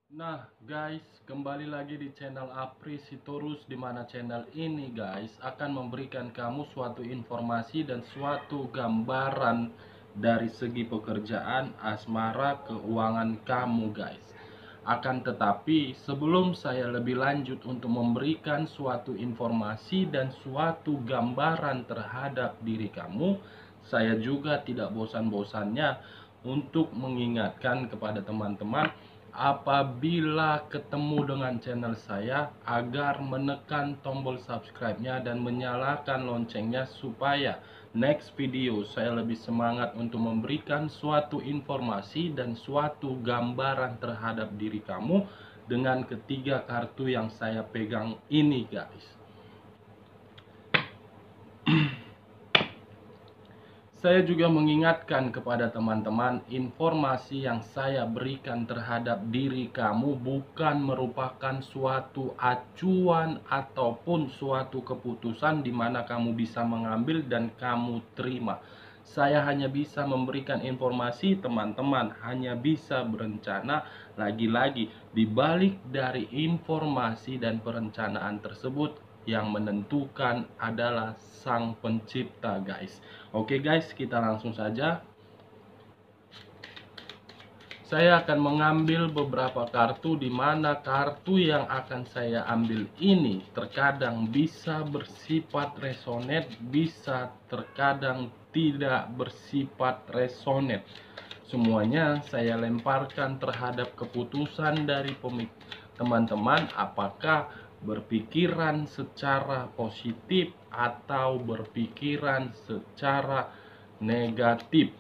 Nah guys, kembali lagi di channel Apri Sitorus, di mana channel ini guys akan memberikan kamu suatu informasi dan suatu gambaran dari segi pekerjaan, asmara, keuangan kamu guys. Akan tetapi sebelum saya lebih lanjut untuk memberikan suatu informasi dan suatu gambaran terhadap diri kamu, saya juga tidak bosan-bosannya untuk mengingatkan kepada teman-teman apabila ketemu dengan channel saya agar menekan tombol subscribe-nya dan menyalakan loncengnya supaya next video saya lebih semangat untuk memberikan suatu informasi dan suatu gambaran terhadap diri kamu dengan ketiga kartu yang saya pegang ini guys. Saya juga mengingatkan kepada teman-teman, informasi yang saya berikan terhadap diri kamu bukan merupakan suatu acuan ataupun suatu keputusan di mana kamu bisa mengambil dan kamu terima. Saya hanya bisa memberikan informasi, teman-teman hanya bisa berencana. Lagi-lagi, dibalik dari informasi dan perencanaan tersebut, yang menentukan adalah Sang Pencipta guys. Oke guys, kita langsung saja. Saya akan mengambil beberapa kartu, di mana kartu yang akan saya ambil ini terkadang bisa bersifat resonate, bisa terkadang tidak bersifat resonate. Semuanya saya lemparkan terhadap keputusan dari teman-teman, apakah berpikiran secara positif atau berpikiran secara negatif.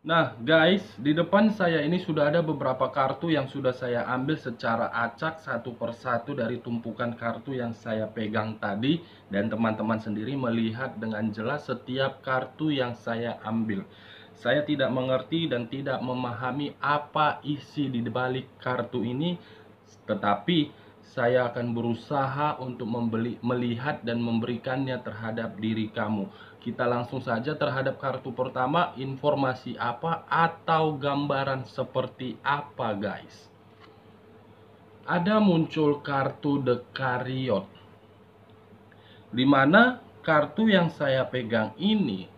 Nah guys, di depan saya ini sudah ada beberapa kartu yang sudah saya ambil secara acak satu persatu dari tumpukan kartu yang saya pegang tadi. Dan teman-teman sendiri melihat dengan jelas setiap kartu yang saya ambil. Saya tidak mengerti dan tidak memahami apa isi di balik kartu ini, tetapi saya akan berusaha untuk melihat dan memberikannya terhadap diri kamu. Kita langsung saja terhadap kartu pertama, informasi apa atau gambaran seperti apa guys. Ada muncul kartu The Chariot, di mana kartu yang saya pegang ini,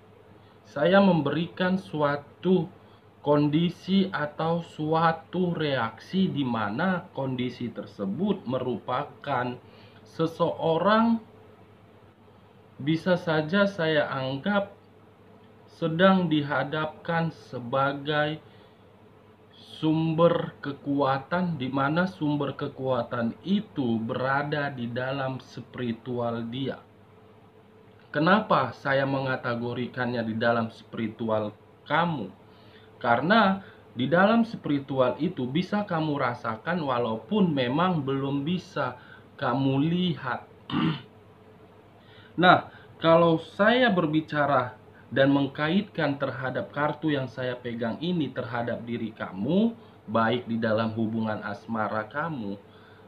saya memberikan suatu kondisi atau suatu reaksi di mana kondisi tersebut merupakan seseorang, bisa saja saya anggap sedang dihadapkan sebagai sumber kekuatan, di mana sumber kekuatan itu berada di dalam spiritual dia. Kenapa saya mengategorikannya di dalam spiritual kamu? Karena di dalam spiritual itu bisa kamu rasakan walaupun memang belum bisa kamu lihat. Nah, kalau saya berbicara dan mengkaitkan terhadap kartu yang saya pegang ini terhadap diri kamu, baik di dalam hubungan asmara kamu,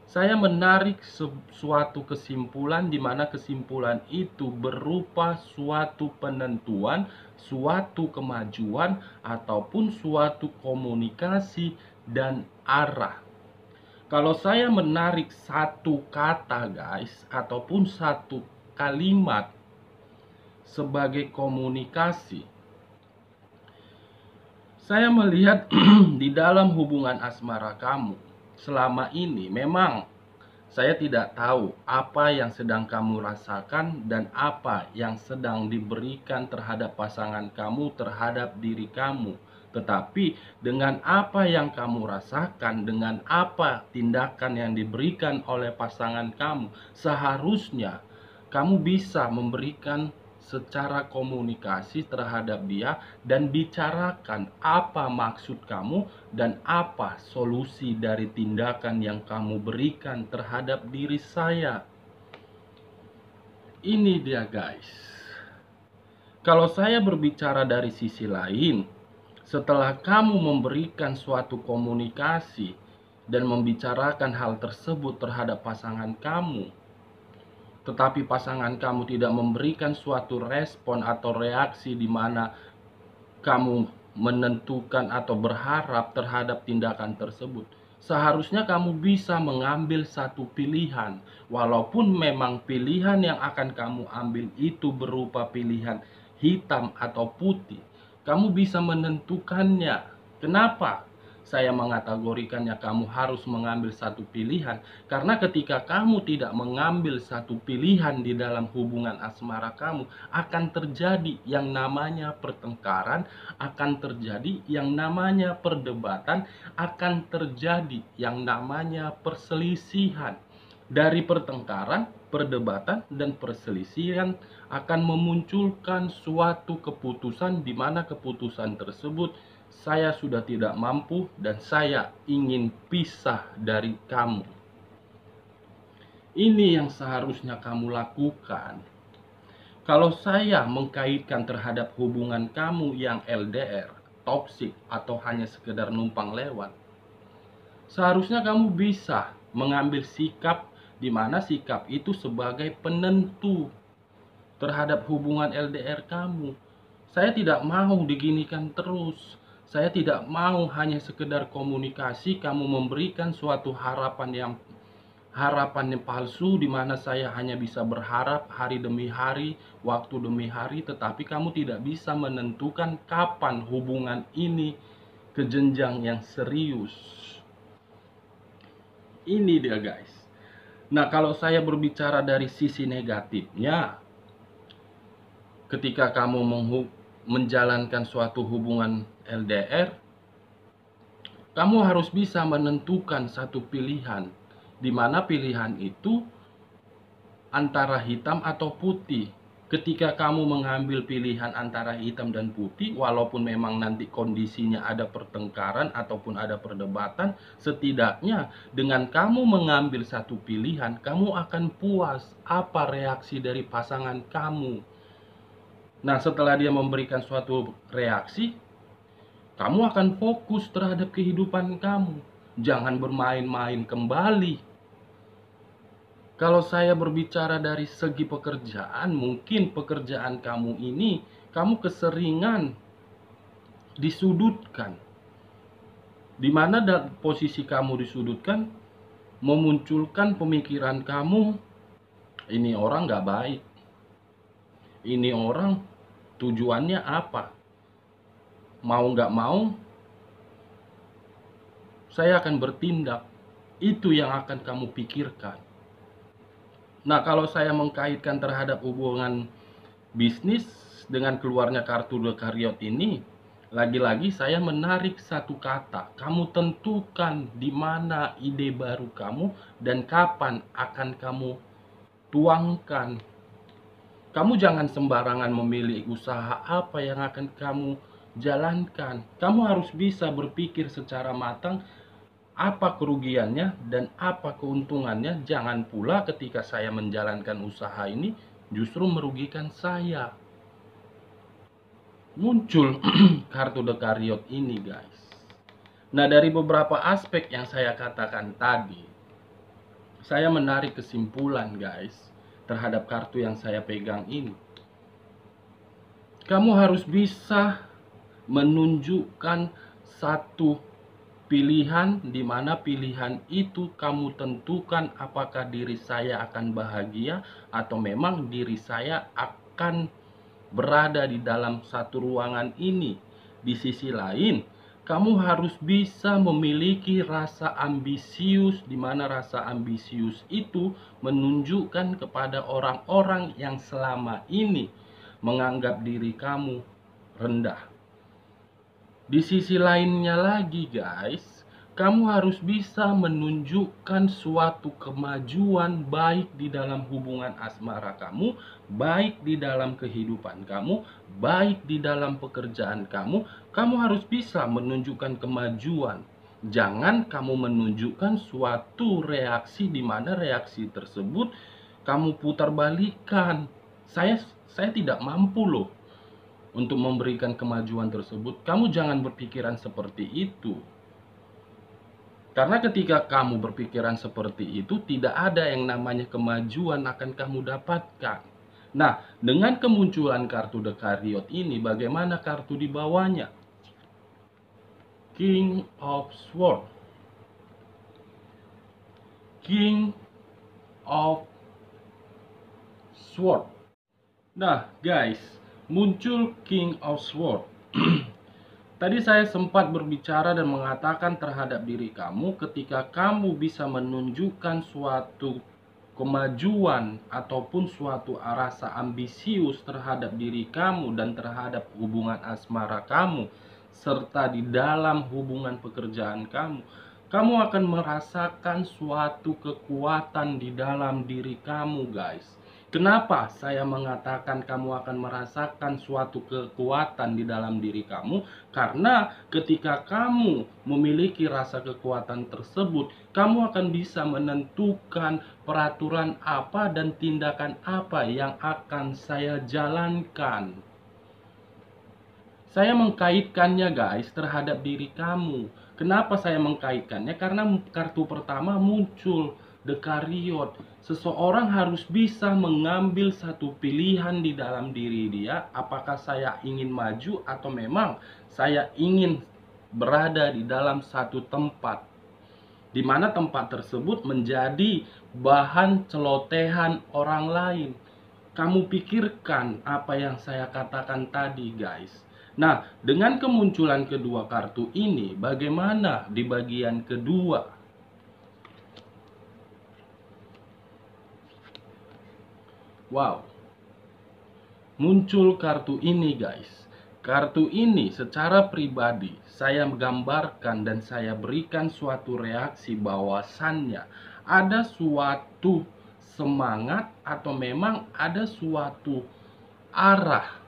saya menarik suatu kesimpulan, di mana kesimpulan itu berupa suatu penentuan, suatu kemajuan, ataupun suatu komunikasi dan arah. Kalau saya menarik satu kata guys, ataupun satu kalimat sebagai komunikasi, saya melihat di dalam hubungan asmara kamu selama ini memang saya tidak tahu apa yang sedang kamu rasakan dan apa yang sedang diberikan terhadap pasangan kamu, terhadap diri kamu. Tetapi dengan apa yang kamu rasakan, dengan apa tindakan yang diberikan oleh pasangan kamu, seharusnya kamu bisa memberikan secara komunikasi terhadap dia dan bicarakan apa maksud kamu dan apa solusi dari tindakan yang kamu berikan terhadap diri saya. Ini dia guys. Kalau saya berbicara dari sisi lain, setelah kamu memberikan suatu komunikasi dan membicarakan hal tersebut terhadap pasangan kamu, tetapi pasangan kamu tidak memberikan suatu respon atau reaksi di mana kamu menentukan atau berharap terhadap tindakan tersebut, seharusnya kamu bisa mengambil satu pilihan. Walaupun memang pilihan yang akan kamu ambil itu berupa pilihan hitam atau putih, kamu bisa menentukannya. Kenapa saya mengategorikannya kamu harus mengambil satu pilihan? Karena ketika kamu tidak mengambil satu pilihan di dalam hubungan asmara kamu, akan terjadi yang namanya pertengkaran, akan terjadi yang namanya perdebatan, akan terjadi yang namanya perselisihan. Dari pertengkaran, perdebatan, dan perselisihan akan memunculkan suatu keputusan di mana keputusan tersebut saya sudah tidak mampu dan saya ingin pisah dari kamu. Ini yang seharusnya kamu lakukan. Kalau saya mengkaitkan terhadap hubungan kamu yang LDR, toksik, atau hanya sekedar numpang lewat, seharusnya kamu bisa mengambil sikap di mana sikap itu sebagai penentu terhadap hubungan LDR kamu. Saya tidak mau diginikan terus. Saya tidak mau hanya sekedar komunikasi kamu memberikan suatu harapan yang palsu di mana saya hanya bisa berharap hari demi hari, waktu demi hari, tetapi kamu tidak bisa menentukan kapan hubungan ini ke jenjang yang serius. Ini dia guys. Nah, kalau saya berbicara dari sisi negatifnya, ketika kamu menjalankan suatu hubungan LDR, kamu harus bisa menentukan satu pilihan, di mana pilihan itu antara hitam atau putih. Ketika kamu mengambil pilihan antara hitam dan putih, walaupun memang nanti kondisinya ada pertengkaran ataupun ada perdebatan, setidaknya dengan kamu mengambil satu pilihan, kamu akan puas apa reaksi dari pasangan kamu. Nah, setelah dia memberikan suatu reaksi, kamu akan fokus terhadap kehidupan kamu. Jangan bermain-main kembali. Kalau saya berbicara dari segi pekerjaan, mungkin pekerjaan kamu ini, kamu keseringan disudutkan. Di mana posisi kamu disudutkan, memunculkan pemikiran kamu, ini orang gak baik. Ini orang tujuannya apa? Mau gak mau, saya akan bertindak. Itu yang akan kamu pikirkan. Nah, kalau saya mengkaitkan terhadap hubungan bisnis dengan keluarnya kartu The Chariot ini, lagi-lagi saya menarik satu kata. Kamu tentukan di mana ide baru kamu dan kapan akan kamu tuangkan. Kamu jangan sembarangan memilih usaha apa yang akan kamu jalankan. Kamu harus bisa berpikir secara matang apa kerugiannya dan apa keuntungannya. Jangan pula ketika saya menjalankan usaha ini justru merugikan saya. Muncul kartu The Chariot ini guys. Nah, dari beberapa aspek yang saya katakan tadi, saya menarik kesimpulan guys terhadap kartu yang saya pegang ini. Kamu harus bisa menunjukkan satu pilihan, di mana pilihan itu kamu tentukan apakah diri saya akan bahagia atau memang diri saya akan berada di dalam satu ruangan ini. Di sisi lain, kamu harus bisa memiliki rasa ambisius, di mana rasa ambisius itu menunjukkan kepada orang-orang yang selama ini menganggap diri kamu rendah. Di sisi lainnya lagi guys, kamu harus bisa menunjukkan suatu kemajuan baik di dalam hubungan asmara kamu, baik di dalam kehidupan kamu, baik di dalam pekerjaan kamu. Kamu harus bisa menunjukkan kemajuan. Jangan kamu menunjukkan suatu reaksi di mana reaksi tersebut kamu putar balikan. Saya tidak mampu loh untuk memberikan kemajuan tersebut. Kamu jangan berpikiran seperti itu. Karena ketika kamu berpikiran seperti itu, tidak ada yang namanya kemajuan akan kamu dapatkan. Nah, dengan kemunculan kartu The Chariot ini, bagaimana kartu di bawahnya? King of Swords. King of Swords. Nah, guys, muncul King of Swords. Tadi saya sempat berbicara dan mengatakan terhadap diri kamu, ketika kamu bisa menunjukkan suatu kemajuan ataupun suatu rasa ambisius terhadap diri kamu dan terhadap hubungan asmara kamu, serta di dalam hubungan pekerjaan kamu, kamu akan merasakan suatu kekuatan di dalam diri kamu, guys. Kenapa saya mengatakan kamu akan merasakan suatu kekuatan di dalam diri kamu? Karena ketika kamu memiliki rasa kekuatan tersebut, kamu akan bisa menentukan peraturan apa dan tindakan apa yang akan saya jalankan. Saya mengkaitkannya guys terhadap diri kamu. Kenapa saya mengkaitkannya? Karena kartu pertama muncul The Chariot. Seseorang harus bisa mengambil satu pilihan di dalam diri dia. Apakah saya ingin maju atau memang saya ingin berada di dalam satu tempat, di mana tempat tersebut menjadi bahan celotehan orang lain. Kamu pikirkan apa yang saya katakan tadi guys. Nah, dengan kemunculan kedua kartu ini, bagaimana di bagian kedua? Wow, muncul kartu ini guys. Kartu ini secara pribadi saya gambarkan dan saya berikan suatu reaksi bahwasannya ada suatu semangat atau memang ada suatu arah,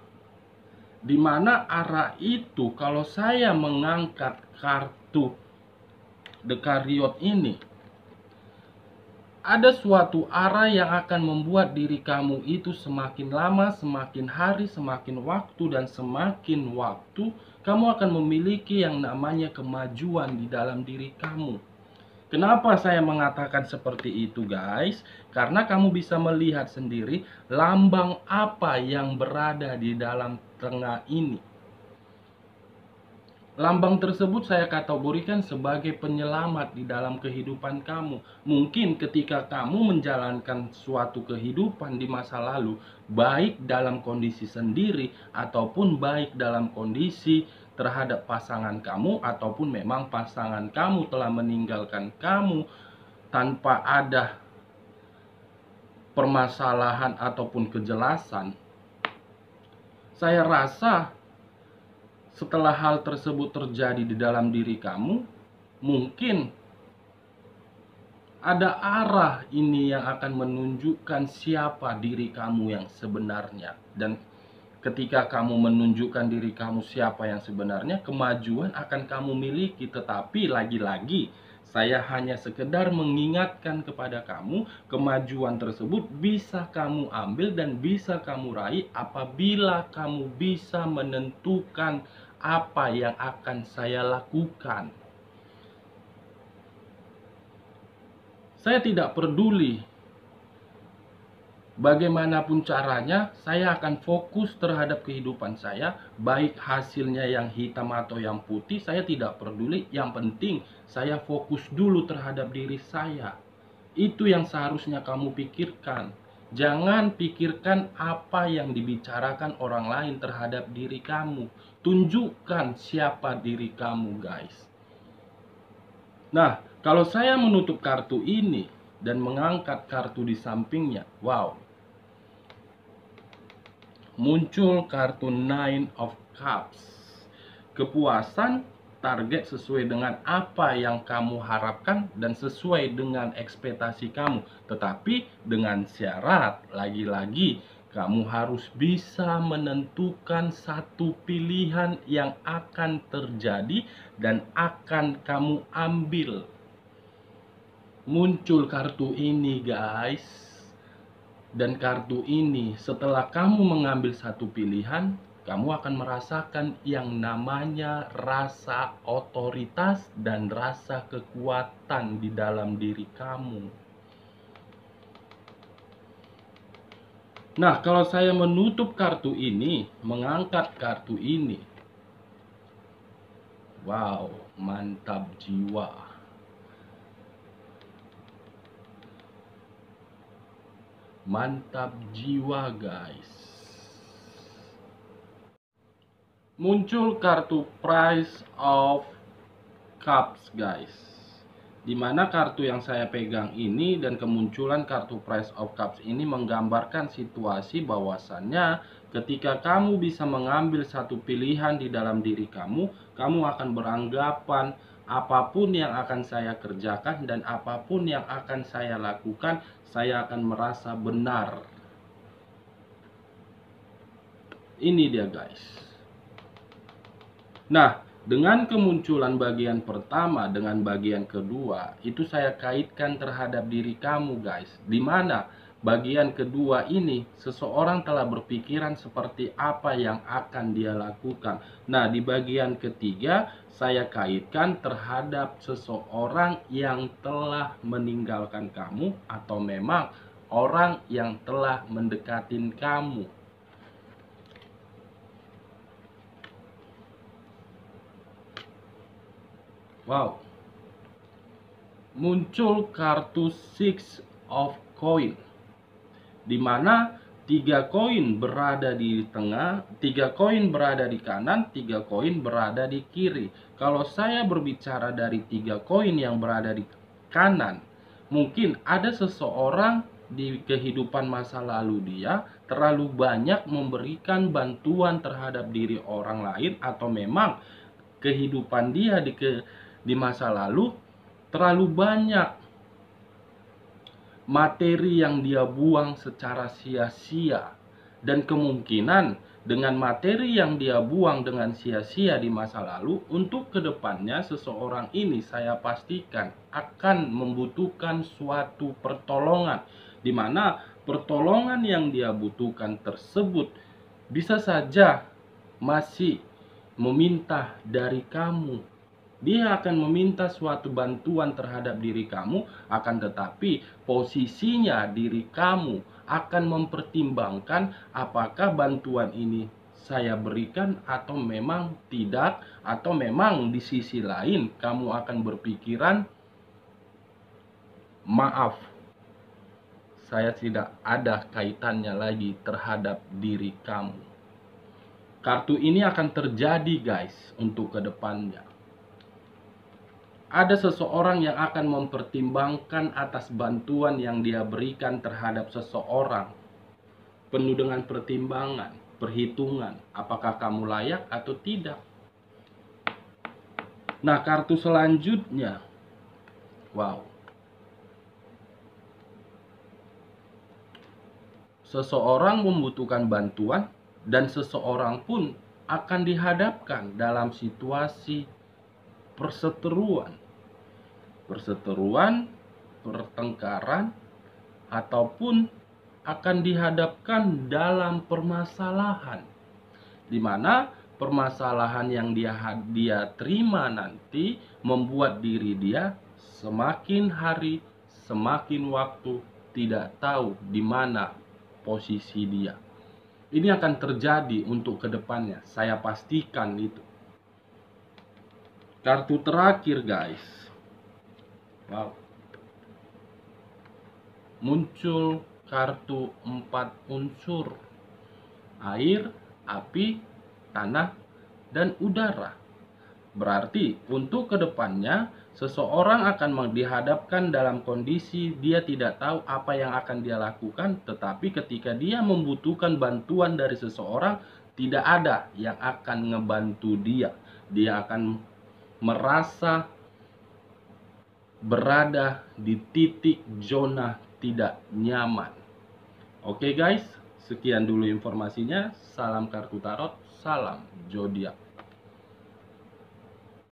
di mana arah itu kalau saya mengangkat kartu The Chariot ini, ada suatu arah yang akan membuat diri kamu itu semakin lama, semakin hari, semakin waktu, dan semakin waktu kamu akan memiliki yang namanya kemajuan di dalam diri kamu. Kenapa saya mengatakan seperti itu guys? Karena kamu bisa melihat sendiri lambang apa yang berada di dalam tengah ini. Lambang tersebut saya kategorikan sebagai penyelamat di dalam kehidupan kamu. Mungkin ketika kamu menjalankan suatu kehidupan di masa lalu, baik dalam kondisi sendiri ataupun baik dalam kondisi terhadap pasangan kamu, ataupun memang pasangan kamu telah meninggalkan kamu tanpa ada permasalahan ataupun kejelasan, saya rasa setelah hal tersebut terjadi di dalam diri kamu, mungkin ada arah ini yang akan menunjukkan siapa diri kamu yang sebenarnya. Dan ketika kamu menunjukkan diri kamu siapa yang sebenarnya, kemajuan akan kamu miliki. Tetapi lagi-lagi, saya hanya sekedar mengingatkan kepada kamu, kemajuan tersebut bisa kamu ambil dan bisa kamu raih apabila kamu bisa menentukan apa yang akan saya lakukan. Saya tidak peduli bagaimanapun caranya, saya akan fokus terhadap kehidupan saya, baik hasilnya yang hitam atau yang putih, saya tidak peduli. Yang penting saya fokus dulu terhadap diri saya. Itu yang seharusnya kamu pikirkan. Jangan pikirkan apa yang dibicarakan orang lain terhadap diri kamu. Tunjukkan siapa diri kamu, guys. Nah, kalau saya menutup kartu ini dan mengangkat kartu di sampingnya, wow, muncul kartu Nine of Cups. kepuasan, target sesuai dengan apa yang kamu harapkan dan sesuai dengan ekspektasi kamu. Tetapi dengan syarat, lagi-lagi kamu harus bisa menentukan satu pilihan yang akan terjadi dan akan kamu ambil. Muncul kartu ini, guys. Dan kartu ini, setelah kamu mengambil satu pilihan, kamu akan merasakan yang namanya rasa otoritas dan rasa kekuatan di dalam diri kamu. Nah, kalau saya menutup kartu ini, mengangkat kartu ini, wow, mantap jiwa. Mantap jiwa, guys. Muncul kartu Price of Cups, guys. Dimana kartu yang saya pegang ini dan kemunculan kartu Price of Cups ini menggambarkan situasi bahwasannya ketika kamu bisa mengambil satu pilihan di dalam diri kamu, kamu akan beranggapan apapun yang akan saya kerjakan dan apapun yang akan saya lakukan, saya akan merasa benar. Ini dia, guys. Nah, dengan kemunculan bagian pertama dengan bagian kedua, itu saya kaitkan terhadap diri kamu, guys. Dimana bagian kedua ini, seseorang telah berpikiran seperti apa yang akan dia lakukan. Nah, di bagian ketiga, saya kaitkan terhadap seseorang yang telah meninggalkan kamu atau memang orang yang telah mendekatin kamu. Wow. Muncul kartu Six of Coin, di mana 3 koin berada di tengah, 3 koin berada di kanan, 3 koin berada di kiri. Kalau saya berbicara dari 3 koin yang berada di kanan, mungkin ada seseorang di kehidupan masa lalu dia terlalu banyak memberikan bantuan terhadap diri orang lain, atau memang kehidupan dia di masa lalu terlalu banyak materi yang dia buang secara sia-sia. Dan kemungkinan dengan materi yang dia buang dengan sia-sia di masa lalu, untuk kedepannya seseorang ini saya pastikan akan membutuhkan suatu pertolongan, di mana pertolongan yang dia butuhkan tersebut bisa saja masih meminta dari kamu. Dia akan meminta suatu bantuan terhadap diri kamu, akan tetapi posisinya diri kamu akan mempertimbangkan apakah bantuan ini saya berikan atau memang tidak, atau memang di sisi lain kamu akan berpikiran, maaf, saya tidak ada kaitannya lagi terhadap diri kamu. Kartu ini akan terjadi, guys, untuk kedepannya. Ada seseorang yang akan mempertimbangkan atas bantuan yang dia berikan terhadap seseorang. Penuh dengan pertimbangan, perhitungan, apakah kamu layak atau tidak. Nah, kartu selanjutnya, wow. Seseorang membutuhkan bantuan dan seseorang pun akan dihadapkan dalam situasi perseteruan, pertengkaran, ataupun akan dihadapkan dalam permasalahan, di mana permasalahan yang dia terima nanti membuat diri dia semakin hari, semakin waktu tidak tahu di mana posisi dia. Ini akan terjadi untuk kedepannya, saya pastikan itu. Kartu terakhir, guys. Wow. Muncul kartu 4 unsur. Air, api, tanah, dan udara. Berarti untuk kedepannya seseorang akan dihadapkan dalam kondisi dia tidak tahu apa yang akan dia lakukan. Tetapi ketika dia membutuhkan bantuan dari seseorang, tidak ada yang akan ngebantu dia. dia akan merasa berada di titik zona tidak nyaman. Oke guys, sekian dulu informasinya. Salam kartu tarot, salam zodiak.